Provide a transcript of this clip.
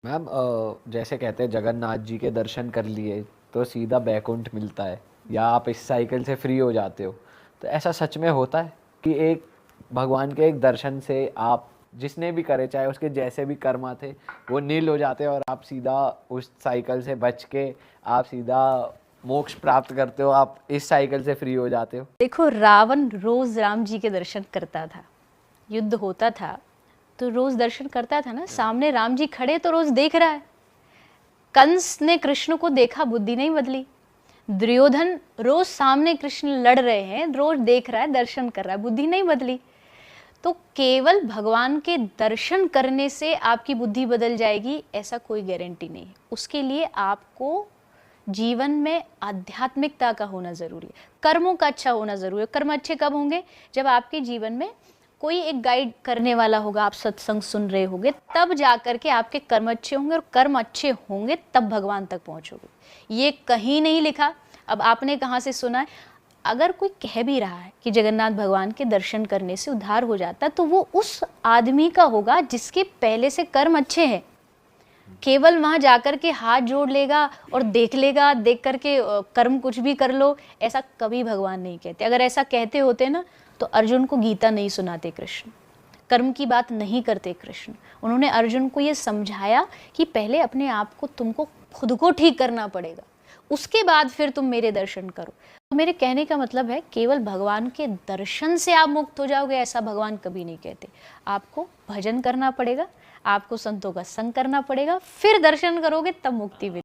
Ma'am जैसे कहते हैं जगन्नाथ जी के दर्शन कर लिए तो सीधा बैकुंठ मिलता है या आप इस साइकिल से फ्री हो जाते हो। तो ऐसा सच में होता है कि एक भगवान के एक दर्शन से आप जिसने भी करे चाहे उसके जैसे भी कर्मा थे वो नील हो जाते हो और आप सीधा उस साइकिल से बच के आप सीधा मोक्ष प्राप्त करते हो, आप इस साइकिल से फ्री हो जाते हो। देखो, रावण रोज राम जी के दर्शन करता था, युद्ध होता था तो रोज दर्शन करता था ना, सामने राम जी खड़े तो रोज देख रहा है। कंस ने कृष्ण को देखा, बुद्धि नहीं बदली। दुर्योधन रोज सामने कृष्ण लड़ रहे हैं, रोज देख रहा है, दर्शन कर रहा है, बुद्धि नहीं बदली। तो केवल भगवान के दर्शन करने से आपकी बुद्धि बदल जाएगी ऐसा कोई गारंटी नहीं है। उसके लिए आपको जीवन में आध्यात्मिकता का होना जरूरी है, कर्मों का अच्छा होना जरूरी है। कर्म अच्छे कब होंगे? जब आपके जीवन में कोई एक गाइड करने वाला होगा, आप सत्संग सुन रहे होंगे, तब जाकर के आपके कर्म अच्छे होंगे, और कर्म अच्छे होंगे तब भगवान तक पहुंचोगे। ये कहीं नहीं लिखा, अब आपने कहाँ से सुना है? अगर कोई कह भी रहा है कि जगन्नाथ भगवान के दर्शन करने से उद्धार हो जाता, तो वो उस आदमी का होगा जिसके पहले से कर्म अच्छे हैं। केवल वहां जाकर के हाथ जोड़ लेगा और देख लेगा, देख करके कर्म कुछ भी कर लो, ऐसा कभी भगवान नहीं कहते। अगर ऐसा कहते होते ना तो अर्जुन को गीता नहीं सुनाते कृष्ण, कर्म की बात नहीं करते कृष्ण। उन्होंने अर्जुन को ये समझाया कि पहले अपने आप को, तुमको खुद को ठीक करना पड़ेगा, उसके बाद फिर तुम मेरे दर्शन करो। तो मेरे कहने का मतलब है, केवल भगवान के दर्शन से आप मुक्त हो जाओगे ऐसा भगवान कभी नहीं कहते। आपको भजन करना पड़ेगा, आपको संतों का संग करना पड़ेगा, फिर दर्शन करोगे तब मुक्ति मिलेगी।